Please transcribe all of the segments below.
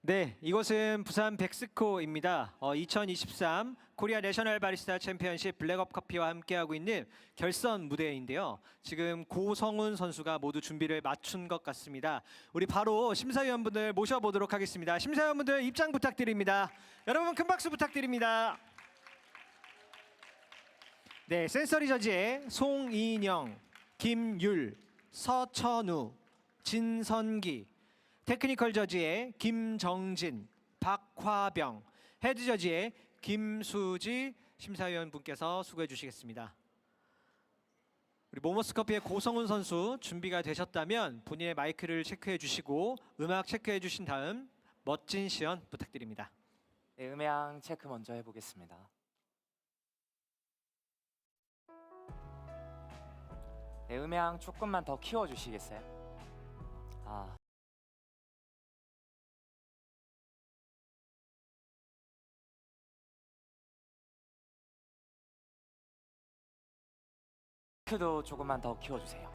네, 이곳은 부산 백스코입니다. 2023 코리아 내셔널 바리스타 챔피언십 블랙업 커피와 함께하고 있는 결선 무대인데요. 지금 고성훈 선수가 모두 준비를 마친 것 같습니다. 우리 바로 심사위원분들 모셔보도록 하겠습니다. 심사위원분들 입장 부탁드립니다. 여러분 큰 박수 부탁드립니다. 네, 센서리 저지의 송인영, 김율, 서천우, 진선기, 테크니컬 저지의 김정진, 박화병, 헤드 저지의 김수지 심사위원분께서 수고해 주시겠습니다. 우리 모모스 커피의 고성훈 선수 준비가 되셨다면 본인의 마이크를 체크해 주시고 음악 체크해 주신 다음 멋진 시연 부탁드립니다. 네, 음향 체크 먼저 해보겠습니다. 네, 음향 조금만 더 키워주시겠어요? 도 조금만 더 키워주세요.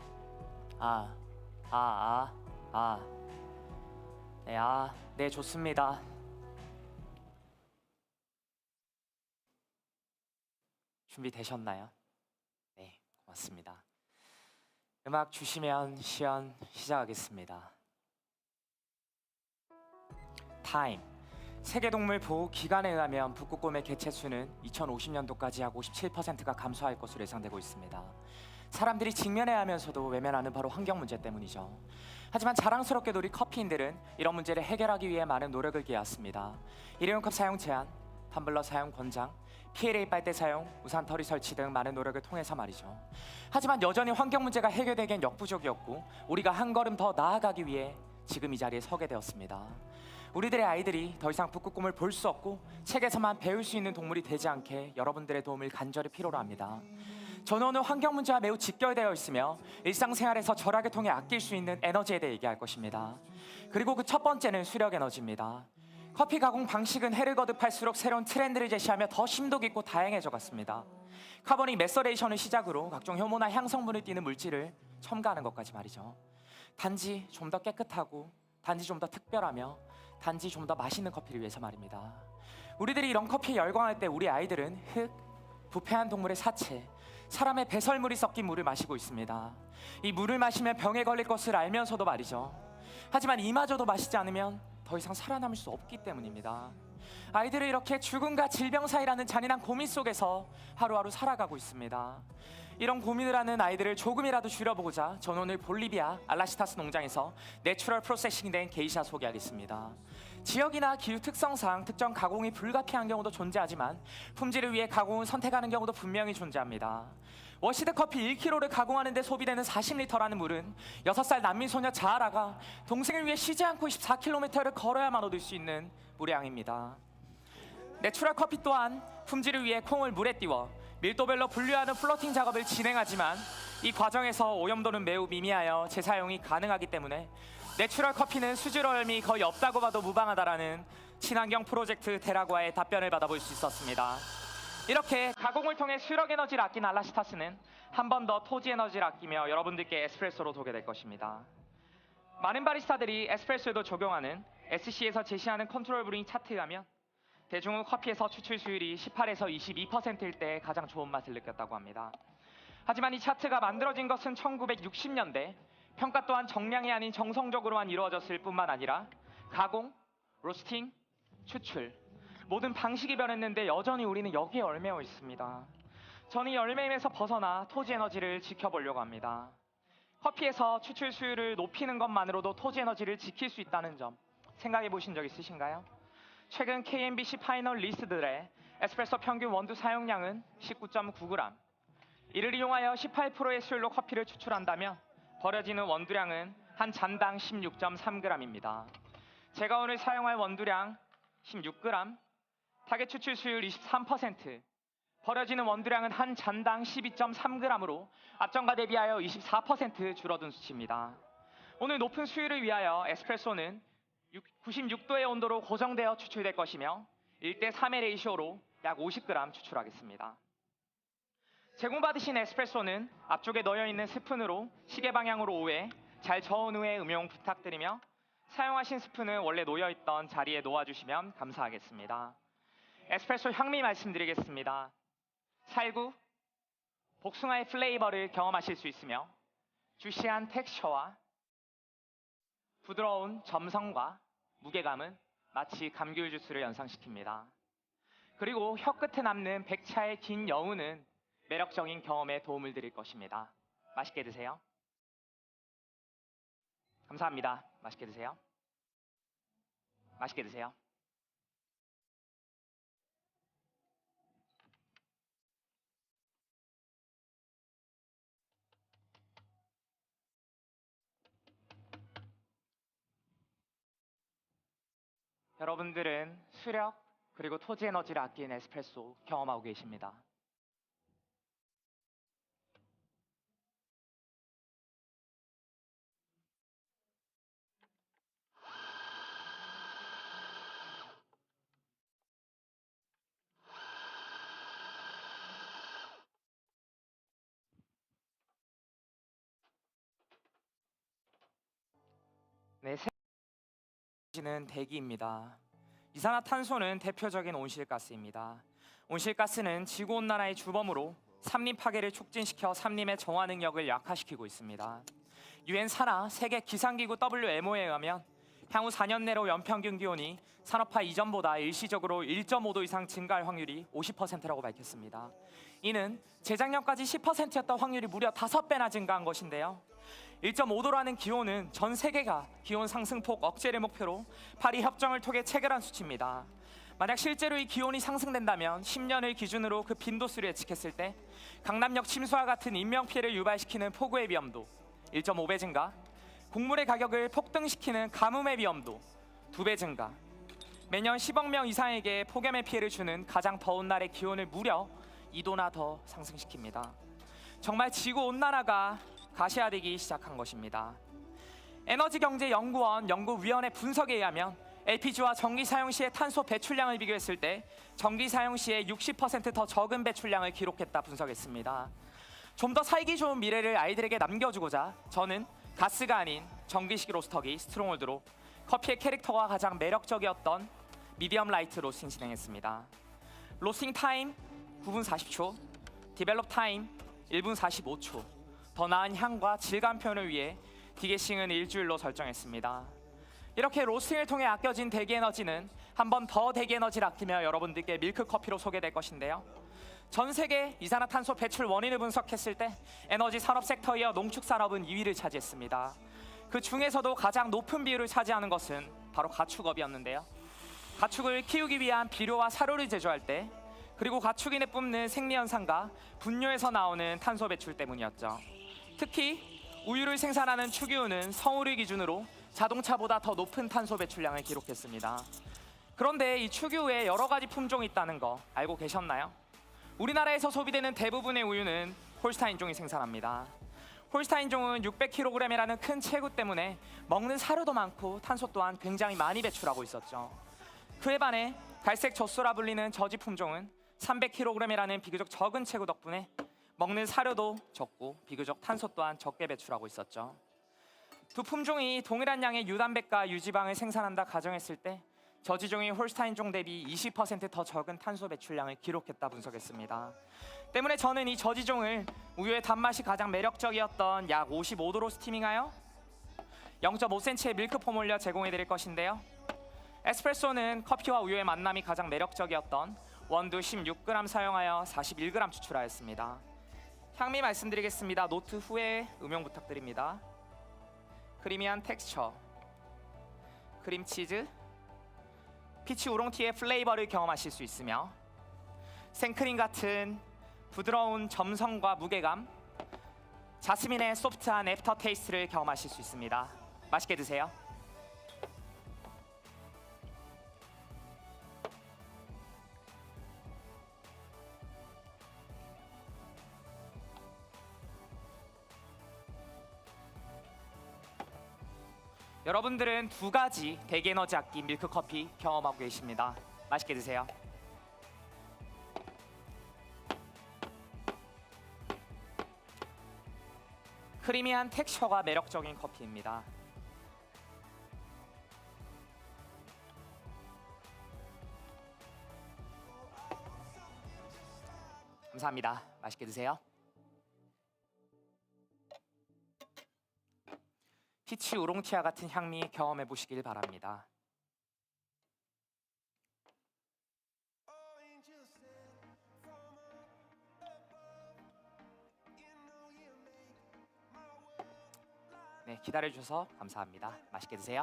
네, 좋습니다. 준비되셨나요? 네, 고맙습니다. 음악 주시면 시연 시작하겠습니다. 타임. 세계동물 보호 기관에 의하면 북극곰의 개체 수는 2050년도까지 약 57%가 감소할 것으로 예상되고 있습니다. 사람들이 직면해야 하면서도 외면하는 바로 환경 문제 때문이죠. 하지만 자랑스럽게도 우리 커피인들은 이런 문제를 해결하기 위해 많은 노력을 기해왔습니다. 일회용컵 사용 제한, 텀블러 사용 권장, PLA 빨대 사용, 우산 터리 설치 등 많은 노력을 통해서 말이죠. 하지만 여전히 환경 문제가 해결되기엔 역부족이었고 우리가 한 걸음 더 나아가기 위해 지금 이 자리에 서게 되었습니다. 우리들의 아이들이 더 이상 북극곰을 볼 수 없고 책에서만 배울 수 있는 동물이 되지 않게 여러분들의 도움을 간절히 필요로 합니다. 저는 오늘 환경 문제와 매우 직결되어 있으며 일상생활에서 절약을 통해 아낄 수 있는 에너지에 대해 얘기할 것입니다. 그리고 그 첫 번째는 수력 에너지입니다. 커피 가공 방식은 해를 거듭할수록 새로운 트렌드를 제시하며 더 심도 깊고 다양해져 갔습니다. 카보닉 메서레이션을 시작으로 각종 효모나 향성분을 띠는 물질을 첨가하는 것까지 말이죠. 단지 좀 더 깨끗하고 단지 좀 더 특별하며 단지 좀 더 맛있는 커피를 위해서 말입니다. 우리들이 이런 커피에 열광할 때 우리 아이들은 흙, 부패한 동물의 사체, 사람의 배설물이 섞인 물을 마시고 있습니다. 이 물을 마시면 병에 걸릴 것을 알면서도 말이죠. 하지만 이마저도 마시지 않으면 더 이상 살아남을 수 없기 때문입니다. 아이들은 이렇게 죽음과 질병 사이라는 잔인한 고민 속에서 하루하루 살아가고 있습니다. 이런 고민을 하는 아이들을 조금이라도 줄여보고자 저는 오늘 볼리비아 알라시타스 농장에서 내추럴 프로세싱된 게이샤 소개하겠습니다. 지역이나 기후 특성상 특정 가공이 불가피한 경우도 존재하지만 품질을 위해 가공을 선택하는 경우도 분명히 존재합니다. 워시드 커피 1kg를 가공하는 데 소비되는 40리터라는 물은 6살 난민 소녀 자하라가 동생을 위해 쉬지 않고 24km를 걸어야만 얻을 수 있는 물의 양입니다. 내추럴 커피 또한 품질을 위해 콩을 물에 띄워 밀도별로 분류하는 플로팅 작업을 진행하지만 이 과정에서 오염도는 매우 미미하여 재사용이 가능하기 때문에 내추럴 커피는 수질 오염이 거의 없다고 봐도 무방하다라는 친환경 프로젝트 테라과의 답변을 받아볼 수 있었습니다. 이렇게 가공을 통해 수력 에너지를 아낀 알라시타스는 한 번 더 토지 에너지를 아끼며 여러분들께 에스프레소로 도게 될 것입니다. 많은 바리스타들이 에스프레소에도 적용하는 SC에서 제시하는 컨트롤 브루잉 차트에 하면 대중은 커피에서 추출 수율이 18에서 22%일 때 가장 좋은 맛을 느꼈다고 합니다. 하지만 이 차트가 만들어진 것은 1960년대, 평가 또한 정량이 아닌 정성적으로만 이루어졌을 뿐만 아니라 가공, 로스팅, 추출 모든 방식이 변했는데 여전히 우리는 여기에 얽매여 있습니다. 저는 이 얽매임에서 벗어나 토지 에너지를 지켜보려고 합니다. 커피에서 추출 수율을 높이는 것만으로도 토지 에너지를 지킬 수 있다는 점 생각해 보신 적 있으신가요? 최근 KNBC 파이널 리스트들의 에스프레소 평균 원두 사용량은 19.9g. 이를 이용하여 18%의 수율로 커피를 추출한다면 버려지는 원두량은 한 잔당 16.3g입니다. 제가 오늘 사용할 원두량 16g, 타겟 추출 수율 23%, 버려지는 원두량은 한 잔당 12.3g으로 앞전과 대비하여 24% 줄어든 수치입니다. 오늘 높은 수율을 위하여 에스프레소는 96도의 온도로 고정되어 추출될 것이며 1대3의 레이시오로 약 50g 추출하겠습니다. 제공받으신 에스프레소는 앞쪽에 놓여있는 스푼으로 시계 방향으로 5회 잘 저은 후에 음용 부탁드리며 사용하신 스푼은 원래 놓여있던 자리에 놓아주시면 감사하겠습니다. 에스프레소 향미 말씀드리겠습니다. 살구, 복숭아의 플레이버를 경험하실 수 있으며 주시한 텍스처와 부드러운 점성과 무게감은 마치 감귤 주스를 연상시킵니다. 그리고 혀끝에 남는 백차의 긴 여운은 매력적인 경험에 도움을 드릴 것입니다. 맛있게 드세요. 감사합니다. 맛있게 드세요. 맛있게 드세요. 여러분들은 수력 그리고 토지 에너지를 아끼는 에스프레소 경험하고 계십니다. 네, 는 대기입니다. 이산화탄소는 대표적인 온실가스입니다. 온실가스는 지구온난화의 주범으로 산림 파괴를 촉진시켜 산림의 정화 능력을 약화시키고 있습니다. 유엔 산하 세계 기상기구 WMO에 의하면 향후 4년 내로 연평균 기온이 산업화 이전보다 일시적으로 1.5도 이상 증가할 확률이 50%라고 밝혔습니다. 이는 재작년까지 10%였던 확률이 무려 5배나 증가한 것인데요. 1.5도라는 기온은 전 세계가 기온 상승폭 억제를 목표로 파리 협정을 통해 체결한 수치입니다. 만약 실제로 이 기온이 상승된다면 10년을 기준으로 그 빈도수를 예측했을 때 강남역 침수와 같은 인명피해를 유발시키는 폭우의 위험도 1.5배 증가, 곡물의 가격을 폭등시키는 가뭄의 위험도 2배 증가, 매년 10억 명 이상에게 폭염의 피해를 주는 가장 더운 날의 기온을 무려 2도나 더 상승시킵니다. 정말 지구온난화가 가시화되기 시작한 것입니다. 에너지경제연구원 연구위원회 분석에 의하면 LPG와 전기 사용 시의 탄소 배출량을 비교했을 때 전기 사용 시에 60% 더 적은 배출량을 기록했다 분석했습니다. 좀 더 살기 좋은 미래를 아이들에게 남겨주고자 저는 가스가 아닌 전기식 로스터기 스트롱홀드로 커피의 캐릭터가 가장 매력적이었던 미디엄 라이트 로스팅 진행했습니다. 로스팅 타임 9분 40초, 디벨롭 타임 1분 45초. 더 나은 향과 질감 표현을 위해 디게싱은 일주일로 설정했습니다. 이렇게 로스팅을 통해 아껴진 대기 에너지는 한 번 더 대기 에너지를 아끼며 여러분들께 밀크 커피로 소개될 것인데요. 전 세계 이산화탄소 배출 원인을 분석했을 때 에너지 산업 섹터에 이어 농축 산업은 2위를 차지했습니다. 그 중에서도 가장 높은 비율을 차지하는 것은 바로 가축업이었는데요. 가축을 키우기 위한 비료와 사료를 제조할 때 그리고 가축인에 뿜는 생리현상과 분뇨에서 나오는 탄소 배출 때문이었죠. 특히 우유를 생산하는 축유는 성우를 기준으로 자동차보다 더 높은 탄소 배출량을 기록했습니다. 그런데 이 축유에 여러 가지 품종이 있다는 거 알고 계셨나요? 우리나라에서 소비되는 대부분의 우유는 홀스타인종이 생산합니다. 홀스타인종은 600kg이라는 큰 체구 때문에 먹는 사료도 많고 탄소 또한 굉장히 많이 배출하고 있었죠. 그에 반해 갈색 젖소라 불리는 저지 품종은 300kg이라는 비교적 적은 체구 덕분에 먹는 사료도 적고 비교적 탄소 또한 적게 배출하고 있었죠. 두 품종이 동일한 양의 유단백과 유지방을 생산한다 가정했을 때 저지종이 홀스타인종 대비 20% 더 적은 탄소 배출량을 기록했다 분석했습니다. 때문에 저는 이 저지종을 우유의 단맛이 가장 매력적이었던 약 55도로 스티밍하여 0.5cm의 밀크폼 올려 제공해 드릴 것인데요. 에스프레소는 커피와 우유의 만남이 가장 매력적이었던 원두 16g 사용하여 41g 추출하였습니다. 향미 말씀드리겠습니다. 노트 후에 음용 부탁드립니다. 크리미한 텍스처, 크림치즈, 피치 우롱티의 플레이버를 경험하실 수 있으며 생크림 같은 부드러운 점성과 무게감, 자스민의 소프트한 애프터 테이스트를 경험하실 수 있습니다. 맛있게 드세요. 여러분들은 두 가지 대기 에너지 아끼 밀크 커피 경험하고 계십니다. 맛있게 드세요. 크리미한 텍스처가 매력적인 커피입니다. 감사합니다. 맛있게 드세요. 피치 우롱티와 같은 향미 경험해 보시길 바랍니다. 네, 기다려 주셔서 감사합니다. 맛있게 드세요.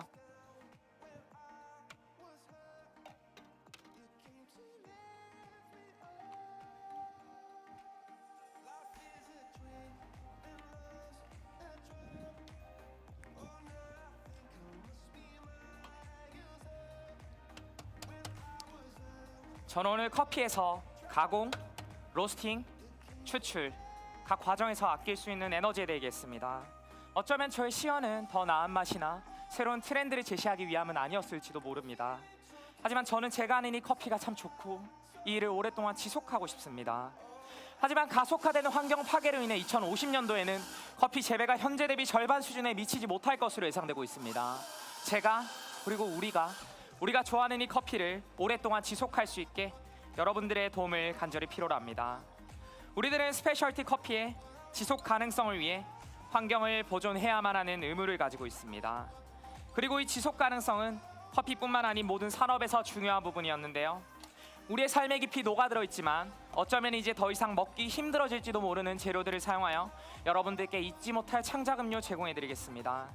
저는 오늘 커피에서 가공, 로스팅, 추출 각 과정에서 아낄 수 있는 에너지에 대해 얘기했습니다. 어쩌면 저의 시연은 더 나은 맛이나 새로운 트렌드를 제시하기 위함은 아니었을지도 모릅니다. 하지만 저는 제가 아는 이 커피가 참 좋고 이 일을 오랫동안 지속하고 싶습니다. 하지만 가속화되는 환경 파괴로 인해 2050년도에는 커피 재배가 현재 대비 절반 수준에 미치지 못할 것으로 예상되고 있습니다. 제가 그리고 우리가 좋아하는 이 커피를 오랫동안 지속할 수 있게 여러분들의 도움을 간절히 필요로 합니다. 우리들은 스페셜티 커피의 지속 가능성을 위해 환경을 보존해야만 하는 의무를 가지고 있습니다. 그리고 이 지속 가능성은 커피뿐만 아닌 모든 산업에서 중요한 부분이었는데요. 우리의 삶에 깊이 녹아들어 있지만 어쩌면 이제 더 이상 먹기 힘들어질지도 모르는 재료들을 사용하여 여러분들께 잊지 못할 창작 음료 제공해드리겠습니다.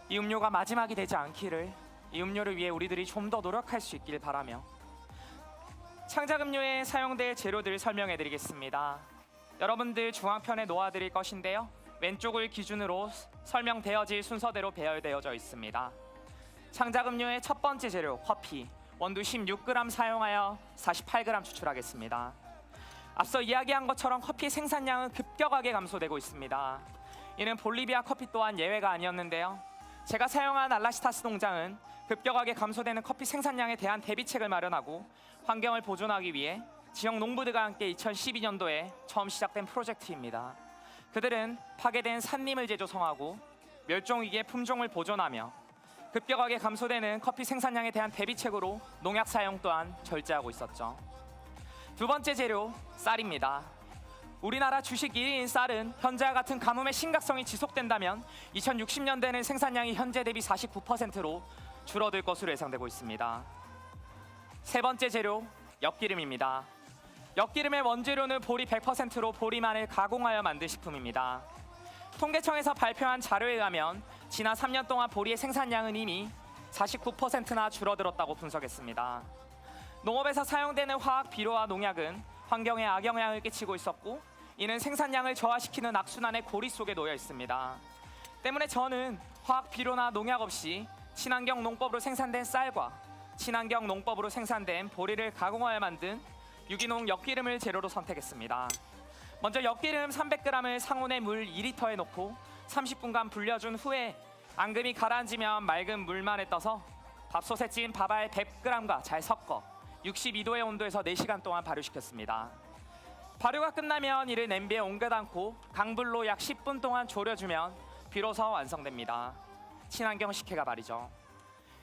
이 음료가 마지막이 되지 않기를, 이 음료를 위해 우리들이 좀 더 노력할 수 있길 바라며 창작 음료에 사용될 재료들을 설명해드리겠습니다. 여러분들 중앙편에 놓아드릴 것인데요. 왼쪽을 기준으로 설명되어질 순서대로 배열되어져 있습니다. 창작 음료의 첫 번째 재료 커피, 원두 16g 사용하여 48g 추출하겠습니다. 앞서 이야기한 것처럼 커피의 생산량은 급격하게 감소되고 있습니다. 이는 볼리비아 커피 또한 예외가 아니었는데요. 제가 사용한 알라시타스 농장은 급격하게 감소되는 커피 생산량에 대한 대비책을 마련하고 환경을 보존하기 위해 지역 농부들과 함께 2012년도에 처음 시작된 프로젝트입니다. 그들은 파괴된 산림을 재조성하고 멸종위기의 품종을 보존하며 급격하게 감소되는 커피 생산량에 대한 대비책으로 농약 사용 또한 절제하고 있었죠. 두 번째 재료, 쌀입니다. 우리나라 주식 1위인 쌀은 현재와 같은 가뭄의 심각성이 지속된다면 2060년대에는 생산량이 현재 대비 49%로 줄어들 것으로 예상되고 있습니다. 세 번째 재료, 엿기름입니다. 엿기름의 원재료는 보리 100%로 보리만을 가공하여 만든 식품입니다. 통계청에서 발표한 자료에 의하면 지난 3년 동안 보리의 생산량은 이미 49%나 줄어들었다고 분석했습니다. 농업에서 사용되는 화학 비료와 농약은 환경에 악영향을 끼치고 있었고 이는 생산량을 저하시키는 악순환의 고리 속에 놓여 있습니다. 때문에 저는 화학 비료나 농약 없이 친환경 농법으로 생산된 쌀과 친환경 농법으로 생산된 보리를 가공하여 만든 유기농 엿기름을 재료로 선택했습니다. 먼저 엿기름 300g을 상온의 물 2리터에 넣고 30분간 불려준 후에 앙금이 가라앉으면 맑은 물만에 떠서 밥솥에 찐 밥알 100g과 잘 섞어 62도의 온도에서 4시간 동안 발효시켰습니다. 발효가 끝나면 이를 냄비에 옮겨 담고 강불로 약 10분 동안 졸여주면 비로소 완성됩니다. 친환경 식혜가 말이죠.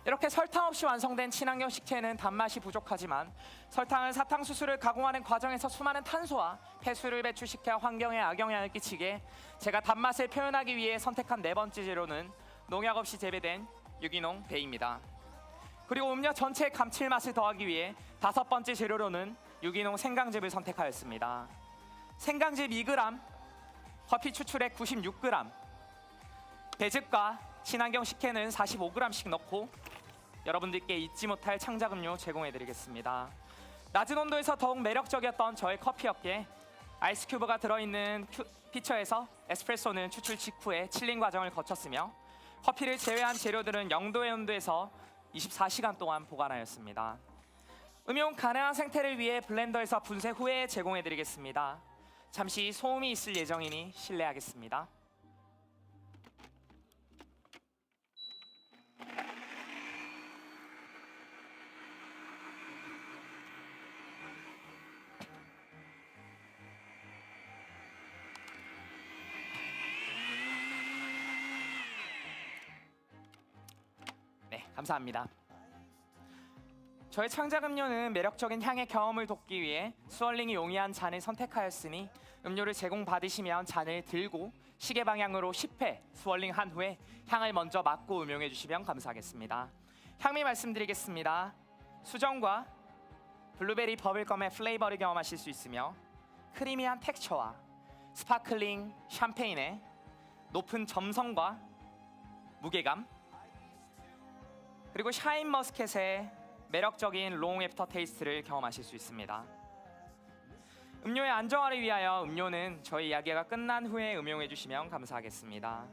이렇게 설탕 없이 완성된 친환경 식혜는 단맛이 부족하지만 설탕은 사탕수수를 가공하는 과정에서 수많은 탄소와 폐수를 배출시켜 환경에 악영향을 끼치게 제가 단맛을 표현하기 위해 선택한 네 번째 재료는 농약 없이 재배된 유기농 베이입니다. 그리고 음료 전체의 감칠맛을 더하기 위해 다섯 번째 재료로는 유기농 생강즙을 선택하였습니다. 생강즙 2g, 커피 추출액 96g, 배즙과 친환경 식혜는 45g씩 넣고 여러분들께 잊지 못할 창작 음료 제공해드리겠습니다. 낮은 온도에서 더욱 매력적이었던 저의 커피였기에 아이스 큐브가 들어있는 피처에서 에스프레소는 추출 직후에 칠링 과정을 거쳤으며 커피를 제외한 재료들은 0도의 온도에서 24시간 동안 보관하였습니다. 음용 가능한 상태를 위해 블렌더에서 분쇄 후에 제공해드리겠습니다. 잠시 소음이 있을 예정이니 실례하겠습니다. 네, 감사합니다. 저의 창작 음료는 매력적인 향의 경험을 돕기 위해 스월링이 용이한 잔을 선택하였으니 음료를 제공받으시면 잔을 들고 시계 방향으로 10회 스월링한 후에 향을 먼저 맡고 음용해 주시면 감사하겠습니다. 향미 말씀드리겠습니다. 수정과 블루베리 버블검의 플레이버를 경험하실 수 있으며 크리미한 텍스처와 스파클링 샴페인의 높은 점성과 무게감, 그리고 샤인 머스켓의 매력적인 롱 애프터 테이스트를 경험하실 수 있습니다. 음료의 안정화를 위하여 음료는 저희 이야기가 끝난 후에 음용해 주시면 감사하겠습니다.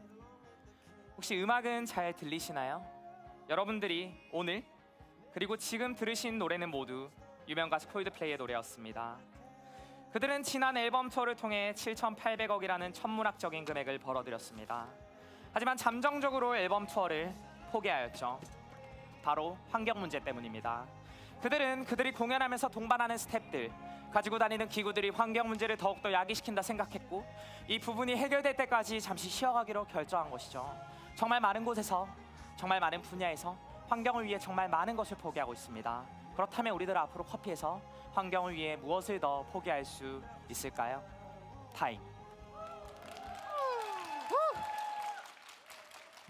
혹시 음악은 잘 들리시나요? 여러분들이 오늘 그리고 지금 들으신 노래는 모두 유명 가수 콜드플레이의 노래였습니다. 그들은 지난 앨범 투어를 통해 7,800억이라는 천문학적인 금액을 벌어들였습니다. 하지만 잠정적으로 앨범 투어를 포기하였죠. 바로 환경 문제 때문입니다. 그들은 그들이 공연하면서 동반하는 스태프들, 가지고 다니는 기구들이 환경 문제를 더욱더 야기시킨다 생각했고 이 부분이 해결될 때까지 잠시 쉬어가기로 결정한 것이죠. 정말 많은 곳에서, 정말 많은 분야에서 환경을 위해 정말 많은 것을 포기하고 있습니다. 그렇다면 우리들 앞으로 커피에서 환경을 위해 무엇을 더 포기할 수 있을까요? 타임.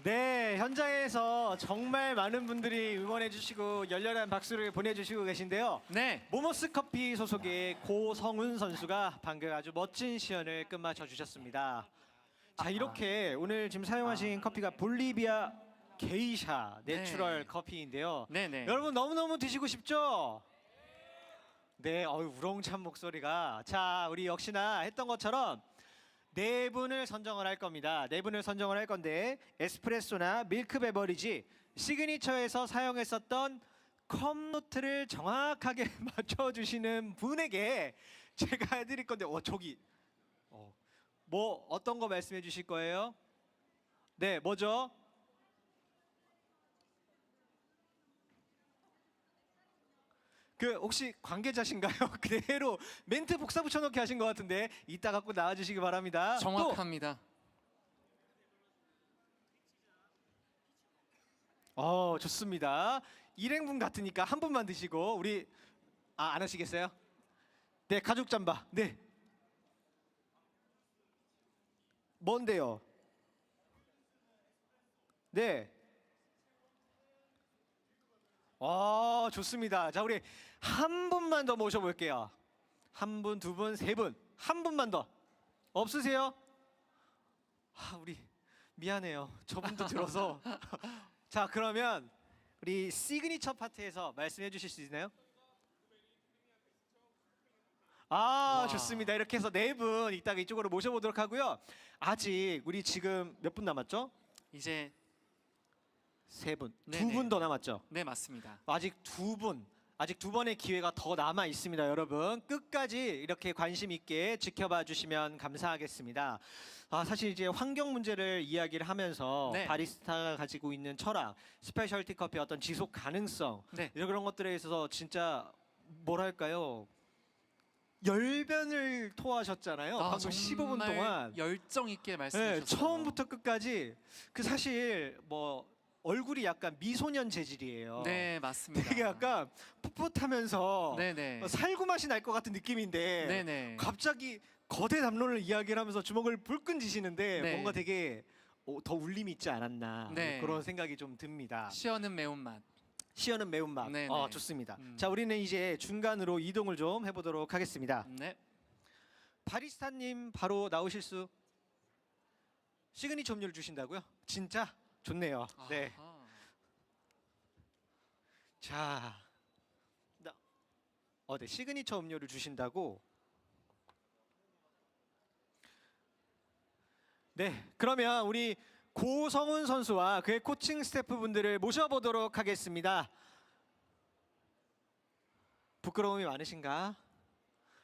네, 현장에서 정말 많은 분들이 응원해 주시고 열렬한 박수를 보내주시고 계신데요. 네. 모모스 커피 소속의 고성훈 선수가 방금 아주 멋진 시연을 끝마쳐 주셨습니다. 자, 이렇게 오늘 지금 사용하신 커피가 볼리비아 게이샤 내추럴 커피인데요. 네네. 여러분 너무너무 드시고 싶죠? 네, 우렁찬 목소리가. 자, 우리 역시나 했던 것처럼 네 분을 선정을 할 겁니다. 네 분을 선정을 할 건데 에스프레소나 밀크 베버리지 시그니처에서 사용했었던 컵 노트를 정확하게 맞춰주시는 분에게 제가 해드릴 건데, 저기 뭐 어떤 거 말씀해 주실 거예요? 네, 뭐죠? 그 혹시 관계자신가요? 그대로 멘트 복사 붙여넣기 하신 것 같은데 이따 갖고 나와주시기 바랍니다. 정확합니다. 좋습니다. 일행분 같으니까 한 분만 드시고 우리 안 하시겠어요? 네, 가죽 잠바. 네. 뭔데요? 네. 좋습니다. 자, 우리 한 분만 더 모셔볼게요. 한 분, 두 분, 세 분. 한 분만 더. 없으세요? 우리 미안해요. 저분도 들어서. 자, 그러면 우리 시그니처 파트에서 말씀해 주실 수 있나요? 좋습니다. 이렇게 해서 네 분 이따가 이쪽으로 모셔보도록 하고요. 아직 우리 지금 몇 분 남았죠? 이제 세 분. 두 네네. 분 더 남았죠? 네, 맞습니다. 아직 두 번의 기회가 더 남아 있습니다, 여러분. 끝까지 이렇게 관심 있게 지켜봐 주시면 감사하겠습니다. 사실 이제 환경 문제를 이야기를 하면서 네. 바리스타가 가지고 있는 철학, 스페셜티 커피 어떤 지속 가능성 네. 이런 것들에 있어서 진짜 뭐랄까요? 열변을 토하셨잖아요. 방금 15분 정말 동안. 열정 있게 말씀해 네, 주셨어요. 처음부터 끝까지 그 사실 뭐 얼굴이 약간 미소년 재질이에요. 네, 맞습니다. 되게 약간 풋풋하면서 네네. 살구 맛이 날 것 같은 느낌인데 네네. 갑자기 거대 담론을 이야기를 하면서 주먹을 불끈 쥐시는데 네. 뭔가 되게 더 울림이 있지 않았나 네. 그런 생각이 좀 듭니다. 시원한 매운맛. 시원한 매운맛. 네네. 좋습니다. 음. 자, 우리는 이제 중간으로 이동을 좀 해보도록 하겠습니다. 네. 바리스타님 바로 나오실 수. 시그니처 음료를 주신다고요? 진짜 좋네요. 네. 아하. 자, 네, 시그니처 음료를 주신다고. 네, 그러면 우리 고성훈 선수와 그의 코칭 스태프분들을 모셔보도록 하겠습니다. 부끄러움이 많으신가?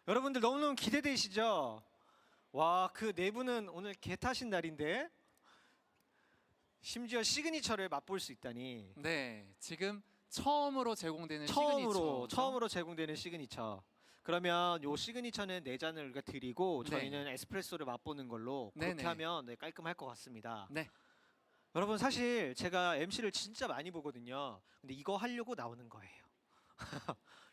여러분들 너무너무 기대되시죠? 와, 그 네 분은 오늘 개 타신 날인데 심지어 시그니처를 맛볼 수 있다니. 네, 지금 처음으로 제공되는 시그니처죠. 처음으로 제공되는 시그니처. 그러면 요 시그니처는 네 잔을 우리가 드리고 네. 저희는 에스프레소를 맛보는 걸로 그렇게 네네. 하면 깔끔할 것 같습니다. 네. 여러분 사실 제가 MC를 진짜 많이 보거든요. 근데 이거 하려고 나오는 거예요.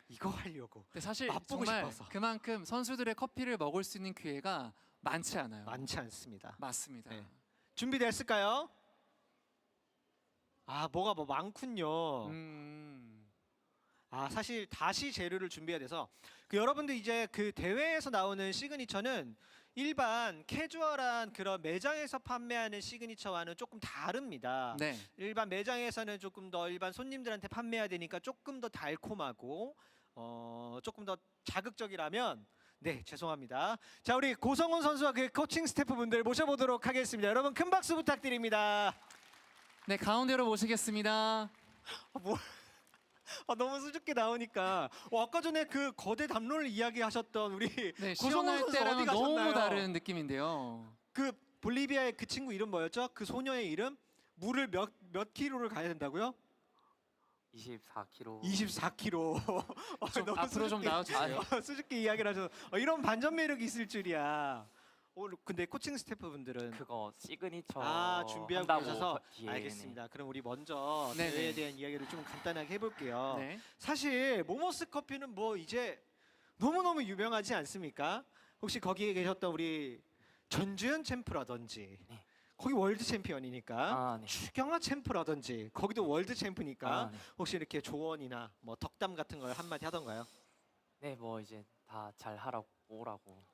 이거 하려고 근데 사실 맛보고 정말 싶어서. 그만큼 선수들의 커피를 먹을 수 있는 기회가 많지 않아요. 많지 않습니다. 맞습니다. 네. 준비됐을까요? 아, 뭐가 뭐 많군요. 아, 사실 다시 재료를 준비해야 돼서 여러분들 이제 그 대회에서 나오는 시그니처는 일반 캐주얼한 그런 매장에서 판매하는 시그니처와는 조금 다릅니다. 네. 일반 매장에서는 조금 더 일반 손님들한테 판매해야 되니까 조금 더 달콤하고 조금 더 자극적이라면 네, 죄송합니다. 자, 우리 고성훈 선수와 그 코칭 스태프분들 모셔보도록 하겠습니다. 여러분 큰 박수 부탁드립니다. 네, 가운데로 모시겠습니다. 너무 수줍게 나오니까 아까 전에 그 거대 담론을 이야기하셨던 우리 네, 고성훈 시연할 선수 때랑은 어디 가셨나요? 너무 다른 느낌인데요. 그 볼리비아의 그 친구 이름 뭐였죠? 그 소녀의 이름? 물을 몇 킬로를 가야 된다고요? 24kg. 24kg. 좀 앞으로 좀 나와주세요. 수줍게 이야기를 하셔서 이런 반전 매력이 있을 줄이야. 근데 코칭 스태프분들은 그거 시그니처 준비하고 한다고 계셔서 뒤에, 알겠습니다. 그럼 우리 먼저 네네. 대회에 대한 이야기를 좀 간단하게 해볼게요. 네. 사실 모모스 커피는 뭐 이제 너무너무 유명하지 않습니까? 혹시 거기에 계셨던 우리 전주현 챔프라든지 네. 거기 월드 챔피언이니까 아, 네. 추경화 챔프라든지 거기도 월드 챔프니까 아, 네. 혹시 이렇게 조언이나 뭐 덕담 같은 걸 한마디 하던가요? 네, 뭐 이제 다 잘하라고 오라고.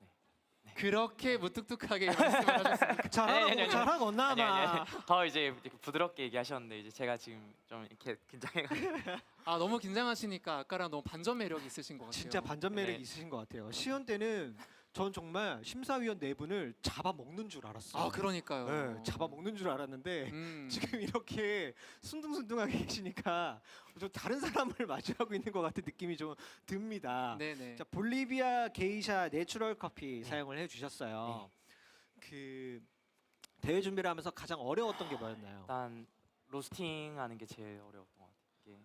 네. 그렇게 무뚝뚝하게 말씀을 하셨습니까? 잘하고 잘하거나 봐. 더 이제 이렇게 부드럽게 얘기하셨는데 이제 제가 지금 좀 이렇게 긴장해가지고. 아, 너무 긴장하시니까 아까랑 너무 반전 매력이 있으신 것 같아요. 진짜 반전 매력이 네. 있으신 것 같아요. 시연 때는 전 정말 심사위원 네 분을 잡아먹는 줄 알았어요. 아, 그러니까요. 네, 잡아먹는 줄 알았는데 지금 이렇게 순둥순둥하게 계시니까 좀 다른 사람을 마주하고 있는 것 같은 느낌이 좀 듭니다. 네네. 자, 볼리비아 게이샤 내추럴 커피 사용을 해주셨어요. 그 대회 준비를 하면서 가장 어려웠던 게 뭐였나요? 일단 로스팅하는 게 제일 어려웠던 것 같아요. 이게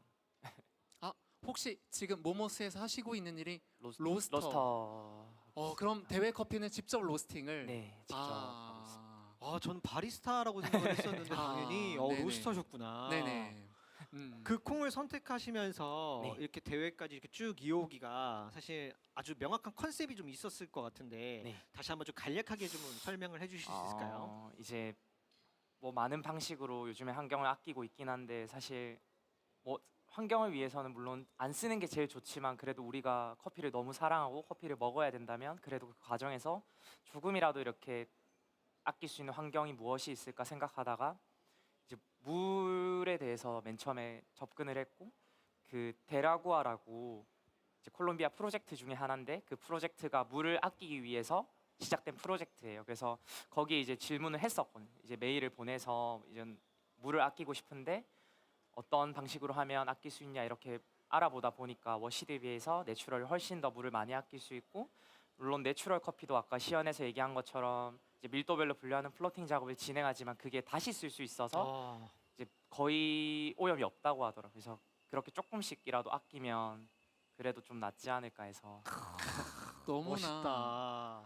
혹시 지금 모모스에서 하시고 있는 일이 로스터. 로스터. 그럼 대회 커피는 직접 로스팅을. 네, 직접 하고 있습니다. 전 바리스타라고 생각을 했었는데 당연히 네네. 로스터셨구나. 네네. 그 콩을 선택하시면서 네. 이렇게 대회까지 이렇게 쭉 이어오기가 사실 아주 명확한 컨셉이 좀 있었을 것 같은데 네. 다시 한번 좀 간략하게 좀 설명을 해주실 수 있을까요? 이제 뭐 많은 방식으로 요즘에 환경을 아끼고 있긴 한데 사실 뭐 환경을 위해서는 물론 안 쓰는 게 제일 좋지만 그래도 우리가 커피를 너무 사랑하고 커피를 먹어야 된다면 그래도 그 과정에서 조금이라도 이렇게 아낄 수 있는 환경이 무엇이 있을까 생각하다가 이제 물에 대해서 맨 처음에 접근을 했고 그 데라구아라고 이제 콜롬비아 프로젝트 중에 하나인데 그 프로젝트가 물을 아끼기 위해서 시작된 프로젝트예요. 그래서 거기에 이제 질문을 했었거든요. 이제 메일을 보내서 이제 물을 아끼고 싶은데 어떤 방식으로 하면 아낄 수 있냐 이렇게 알아보다 보니까 워시드에 비해서 내추럴이 훨씬 더 물을 많이 아낄 수 있고 물론 내추럴 커피도 아까 시연에서 얘기한 것처럼 이제 밀도별로 분류하는 플로팅 작업을 진행하지만 그게 다시 쓸 수 있어서 이제 거의 오염이 없다고 하더라고요. 그래서 그렇게 조금씩이라도 아끼면 그래도 좀 낫지 않을까 해서 너무나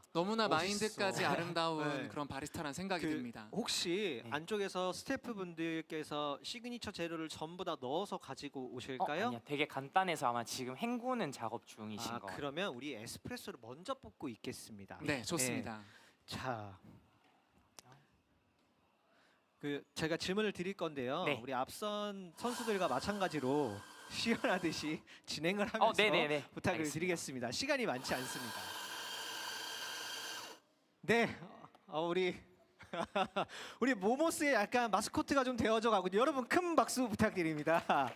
멋있다. 마인드까지 아름다운 네. 그런 바리스타라는 생각이 그 듭니다. 혹시 네. 안쪽에서 스태프분들께서 시그니처 재료를 전부 다 넣어서 가지고 오실까요? 아니요, 되게 간단해서 아마 지금 헹구는 작업 중이신 거 같아요. 그러면 우리 에스프레소를 먼저 뽑고 있겠습니다. 네, 좋습니다. 자, 제가 질문을 드릴 건데요. 네. 우리 앞선 선수들과 마찬가지로 시연하듯이 진행을 하면서 네네네. 부탁을 알겠습니다. 드리겠습니다. 시간이 많지 않습니다. 네, 우리 우리 모모스의 약간 마스코트가 좀 되어져 가거든요. 여러분 큰 박수 부탁드립니다.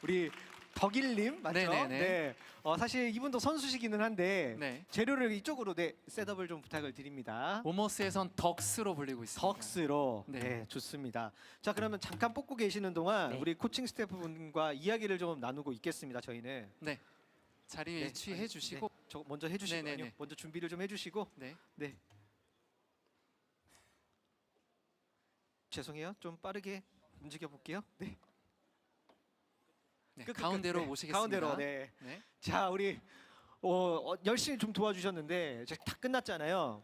우리 덕일님 맞죠? 네네네. 네. 사실 이분도 선수시기는 한데 네. 재료를 이쪽으로 셋업을 좀 부탁을 드립니다. 모모스에선 덕스로 불리고 있습니다. 덕스로 네. 네. 좋습니다. 자 그러면 잠깐 뽑고 계시는 동안 네. 우리 코칭 스태프분과 이야기를 좀 나누고 있겠습니다. 저희는 네. 자리 네. 위치해 주시고 저 먼저 해주시고 네네네. 아니요, 먼저 준비를 좀 해주시고 네. 네 죄송해요 좀 빠르게 움직여 볼게요. 네. 네. 끝. 가운데로 네. 모시겠습니다. 가운데로 네. 네. 자 우리 열심히 좀 도와주셨는데 이제 다 끝났잖아요.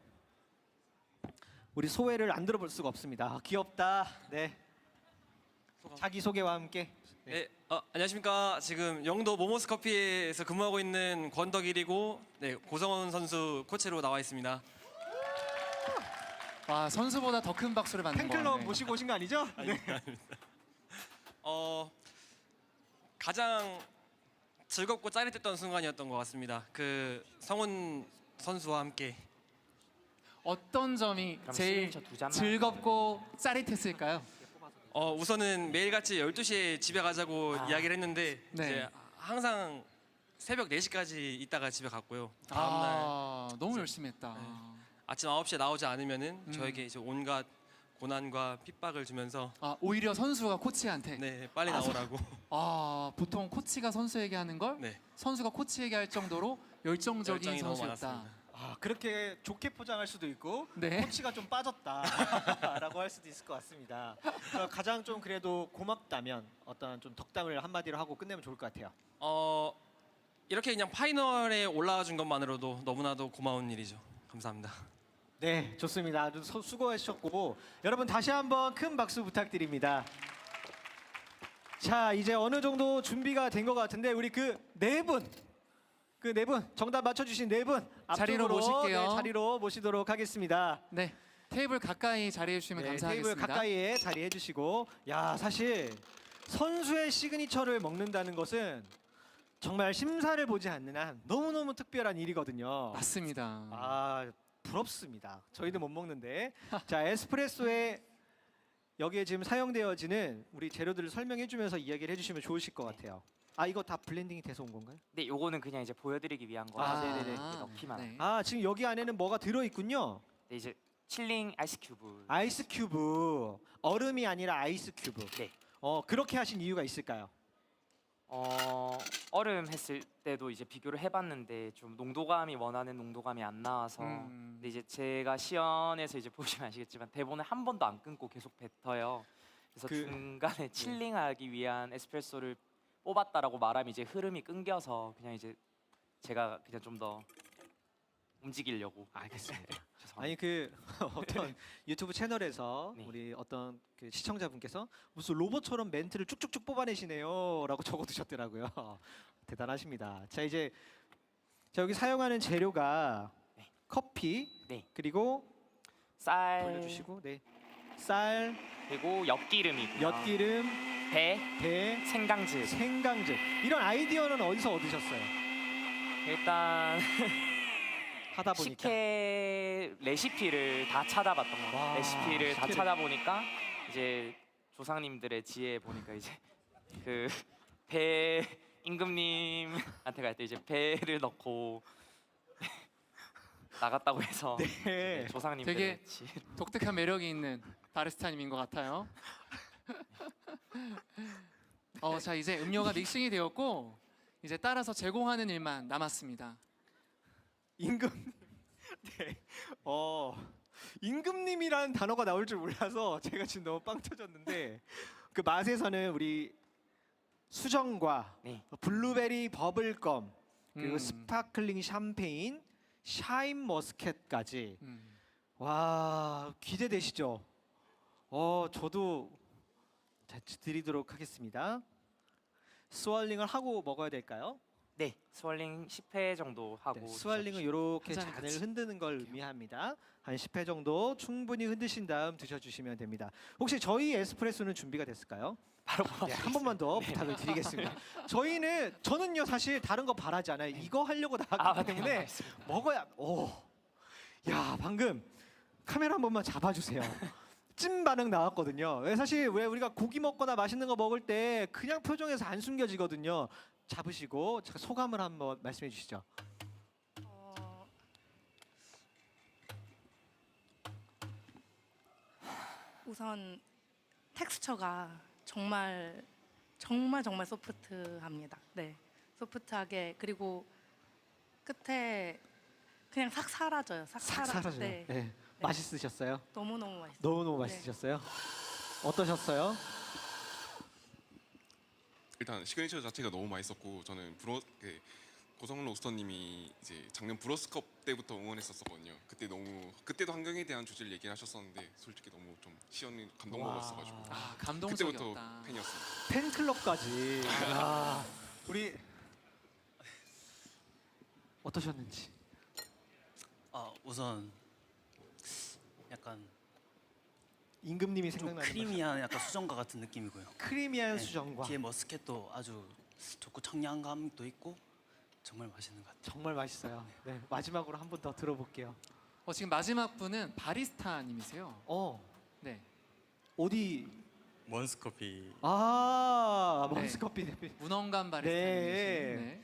우리 소회를 안 들어볼 수가 없습니다. 귀엽다. 네. 자기 소개와 함께. 네, 안녕하십니까. 지금 영도 모모스 커피에서 근무하고 있는 권덕일이고, 네, 고성원 선수 코치로 나와 있습니다. 와, 선수보다 더 큰 박수를 받는 거 팬클럽 같네요. 모시고 오신 거 아니죠? 네. 가장 즐겁고 짜릿했던 순간이었던 것 같습니다. 그 성훈 선수와 함께. 어떤 점이 그럼 제일 시그니처 두 잔만. 즐겁고 짜릿했을까요? 우선은 매일같이 12시에 집에 가자고 이야기를 했는데 네. 이제 항상 새벽 4시까지 있다가 집에 갔고요. 다음날 너무 열심히 했다. 아침 9시에 나오지 않으면은 음. 저에게 이제 온갖 고난과 핍박을 주면서 오히려 선수가 코치한테. 네, 빨리 나오라고. 보통 코치가 선수에게 하는 걸 네. 선수가 코치에게 할 정도로 열정적인 열정이 너무 선수였다. 많았습니다. 그렇게 좋게 포장할 수도 있고 네. 코치가 좀 빠졌다라고 할 수도 있을 것 같습니다. 가장 좀 그래도 고맙다면 어떤 좀 덕담을 한마디로 하고 끝내면 좋을 것 같아요. 이렇게 그냥 파이널에 올라와 준 것만으로도 너무나도 고마운 일이죠. 감사합니다. 네, 좋습니다. 아주 수고하셨고 여러분 다시 한번 큰 박수 부탁드립니다. 자, 이제 어느 정도 준비가 된 것 같은데 우리 그 네 분 정답 맞춰주신 네 분 자리로 앞쪽으로, 모실게요. 네, 자리로 모시도록 하겠습니다. 네, 테이블 가까이 자리해 주시면 네, 감사하겠습니다. 테이블 가까이에 자리해 주시고, 야, 사실 선수의 시그니처를 먹는다는 것은 정말 심사를 보지 않는 한 너무너무 특별한 일이거든요. 맞습니다. 부럽습니다. 저희도 못 먹는데. 자, 에스프레소에 여기에 지금 사용되어지는 우리 재료들을 설명해 주면서 이야기를 해 주시면 좋으실 것 같아요. 이거 다 블렌딩이 돼서 온 건가요? 네, 요거는 그냥 이제 보여드리기 위한 거라서 네네네. 이렇게 넣기만. 네. 지금 여기 안에는 뭐가 들어 있군요. 네, 이제 칠링 아이스 큐브. 아이스 큐브. 얼음이 아니라 아이스 큐브. 네. 그렇게 하신 이유가 있을까요? 얼음 했을 때도 이제 비교를 해봤는데 좀 농도감이 원하는 농도감이 안 나와서. 근데 이제 제가 시연에서 이제 보시면 아시겠지만 대본을 한 번도 안 끊고 계속 뱉어요. 그래서 중간에 칠링하기 위한 에스프레소를 뽑았다라고 말하면 이제 흐름이 끊겨서 그냥 이제 제가 그냥 좀 더 움직이려고. 알겠습니다. 죄송합니다. 아니 그 어떤 유튜브 채널에서 네. 우리 어떤 그 시청자분께서 무슨 로봇처럼 멘트를 쭉쭉쭉 뽑아내시네요라고 적어두셨더라고요. 대단하십니다. 자, 이제 여기 사용하는 재료가 네. 커피, 네. 그리고 쌀 돌려주시고, 네, 쌀, 그리고 엿기름이고요. 엿기름, 배, 배, 생강즙. 생강즙. 이런 아이디어는 어디서 얻으셨어요? 일단 하다 보니까. 식혜 레시피를 다 찾아봤던 거. 와, 레시피를 다 식혜를. 찾아보니까 이제 조상님들의 지혜 보니까 이제 그 배 임금님한테 갈 때 이제 배를 넣고 나갔다고 해서 네. 조상님들의 되게 지혜. 독특한 매력이 있는 바리스타님인 것 같아요. 자, 이제 음료가 믹싱이 되었고 이제 따라서 제공하는 일만 남았습니다. 임금. 네. 임금님이라는 단어가 나올 줄 몰라서 제가 지금 너무 빵 터졌는데 그 맛에서는 우리 수정과 네. 블루베리 버블껌 그리고 음. 스파클링 샴페인, 샤인 머스켓까지. 와, 기대되시죠? 저도 드리도록 하겠습니다. 스월링을 하고 먹어야 될까요? 네, 스월링 10회 정도 하고 네, 스월링은 이렇게 한 잔 잔을 같이. 흔드는 걸 의미합니다. 한 10회 정도 충분히 흔드신 다음 드셔주시면 됩니다. 혹시 저희 에스프레소는 준비가 됐을까요? 바로 네, 한 번만 더 부탁을 드리겠습니다. 저는요 사실 다른 거 바라지 않아요. 이거 하려고 나왔기 때문에 먹어야. 야, 방금 카메라 한 번만 잡아주세요. 찐 반응 나왔거든요. 사실 왜 우리가 고기 먹거나 맛있는 거 먹을 때 그냥 표정에서 안 숨겨지거든요. 잡으시고 소감을 한번 말씀해 주시죠. 우선 텍스처가 정말 소프트합니다. 네, 소프트하게 그리고 끝에 그냥 싹 사라져요. 싹 사라져요. 네, 네. 맛있으셨어요? 너무너무 맛있어요. 너무너무 네. 맛있으셨어요? 어떠셨어요? 일단 시그니처 자체가 너무 맛있었고 저는 고성훈 로스터님이 이제 작년 브로스컵 때부터 응원했었거든요. 그때도 환경에 대한 주제를 얘기를 하셨었는데 솔직히 너무 좀 시연이 감동 와. 먹었어가지고 아 그때부터 감동적이었다. 팬이었습니다. 팬클럽까지. 야, 우리 어떠셨는지. 우선 약간 임금님이 좀 생각나는 크리미한 약간 수정과 같은 느낌이고요. 크리미한 네, 수정과 뒤에 머스켓도 아주 좋고 청량감도 있고 정말 맛있는 것 같아요. 정말 맛있어요. 네, 마지막으로 한 번 더 들어볼게요. 지금 마지막 분은 바리스타님이세요. 네. 어디? 몬스커피 아, 네. 몬스커피 대표. 문원감 바리스타님이신. 네. 네.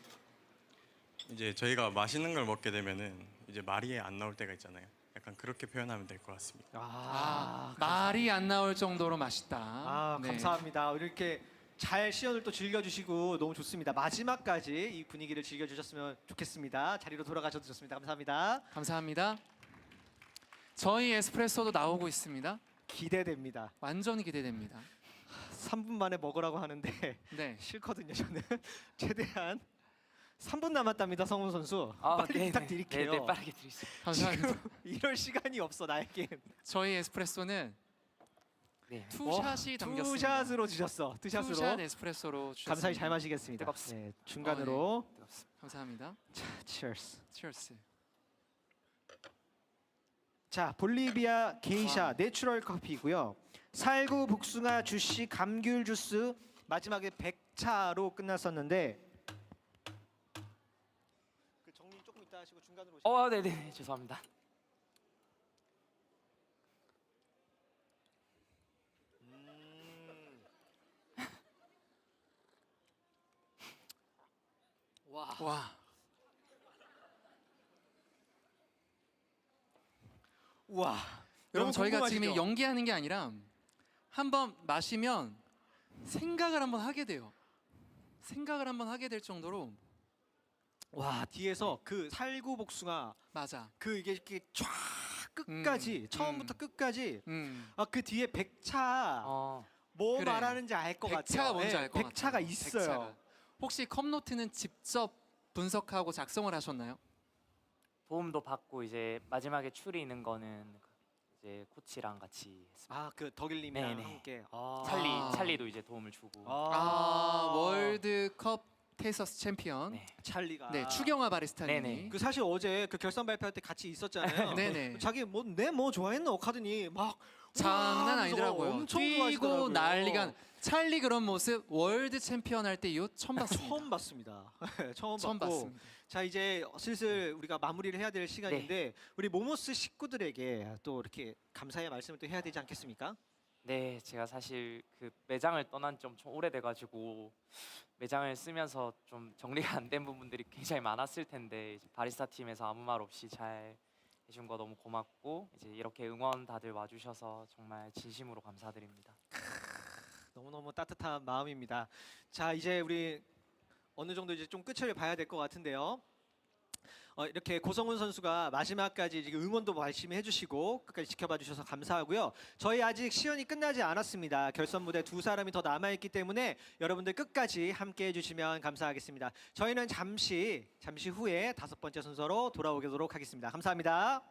이제 저희가 맛있는 걸 먹게 되면은 이제 말이 안 나올 때가 있잖아요. 약간 그렇게 표현하면 될 것 같습니다. 말이 안 나올 정도로 맛있다. 아, 네. 감사합니다. 이렇게 잘 시연을 또 즐겨주시고 너무 좋습니다. 마지막까지 이 분위기를 즐겨주셨으면 좋겠습니다. 자리로 돌아가셔도 좋습니다. 감사합니다. 감사합니다. 저희 에스프레소도 나오고 있습니다. 기대됩니다. 완전히 기대됩니다. 3분 만에 먹으라고 하는데 네. 싫거든요. 저는 최대한 3분 남았답니다. 성훈 선수. 빨리 네네. 부탁드릴게요. 네, 빠르게 드리겠습니다. 감사합니다. 지금 이럴 시간이 없어 나에겐. 저희 에스프레소는 네. 투샷이 담겼습니다. 투샷으로 주셨어. 투샷으로. 투샷 에스프레소로 주셨습니다. 감사히 잘 마시겠습니다. 뜨겁습니다. 네, 중간으로. 감사합니다. 치얼스. 치얼스. 자, 볼리비아 게이샤 내추럴 커피고요. 살구 복숭아 주시 감귤 주스 마지막에 100차로 끝났었는데 그 정리 조금 이따 하시고 중간으로 오시면 네네 죄송합니다. 와. 우와. 여러분 너무 저희가 지금 궁금하시죠? 연기하는 게 아니라 한번 마시면 생각을 한번 하게 돼요. 생각을 한번 하게 될 정도로 와, 뒤에서 그 살구 복숭아 맞아. 그 이게 이렇게 쫙 끝까지 처음부터 끝까지 그 뒤에 100차 뭐 그래. 말하는지 알 것 같아요. 백차가 뭔지 알 것 같아요. 100차가 있어요. 백차가. 혹시 컵노트는 직접 분석하고 작성을 하셨나요? 도움도 받고 이제 마지막에 추리는 거는 이제 코치랑 같이 했습니다. 아, 그 덕일님이랑 네네. 함께. 찰리도 이제 도움을 주고. 월드컵 테이서스 챔피언. 네. 찰리가. 네, 추경화 바리스타님이. 네네. 그 사실 어제 그 결선 발표할 때 같이 있었잖아요. 네네. 자기 뭐 좋아했노 하더니 막 장난 우와 아니더라고요. 엄청 뛰고 좋아하시더라고요. 난리가. 찰리 그런 모습 월드 챔피언 할 때 이후 처음 봤습니다. 처음 봤습니다. 처음 처음 봤고. 봤습니다. 자, 이제 슬슬 우리가 마무리를 해야 될 시간인데 우리 모모스 식구들에게 또 이렇게 감사의 말씀을 또 해야 되지 않겠습니까? 네, 제가 사실 그 매장을 떠난 지 엄청 오래돼가지고 매장을 쓰면서 좀 정리가 안 된 부분들이 굉장히 많았을 텐데 이제 바리스타 팀에서 아무 말 없이 잘 해준 거 너무 고맙고 이제 이렇게 응원 다들 와주셔서 정말 진심으로 감사드립니다. 너무너무 따뜻한 마음입니다. 자, 이제 우리 어느 정도 이제 좀 끝을 봐야 될 것 같은데요. 이렇게 고성훈 선수가 마지막까지 지금 응원도 열심히 해주시고 끝까지 지켜봐 주셔서 감사하고요. 저희 아직 시연이 끝나지 않았습니다. 결선 무대 두 사람이 더 남아있기 때문에 여러분들 끝까지 함께 해주시면 감사하겠습니다. 저희는 잠시 후에 5번째 순서로 돌아오도록 하겠습니다. 감사합니다.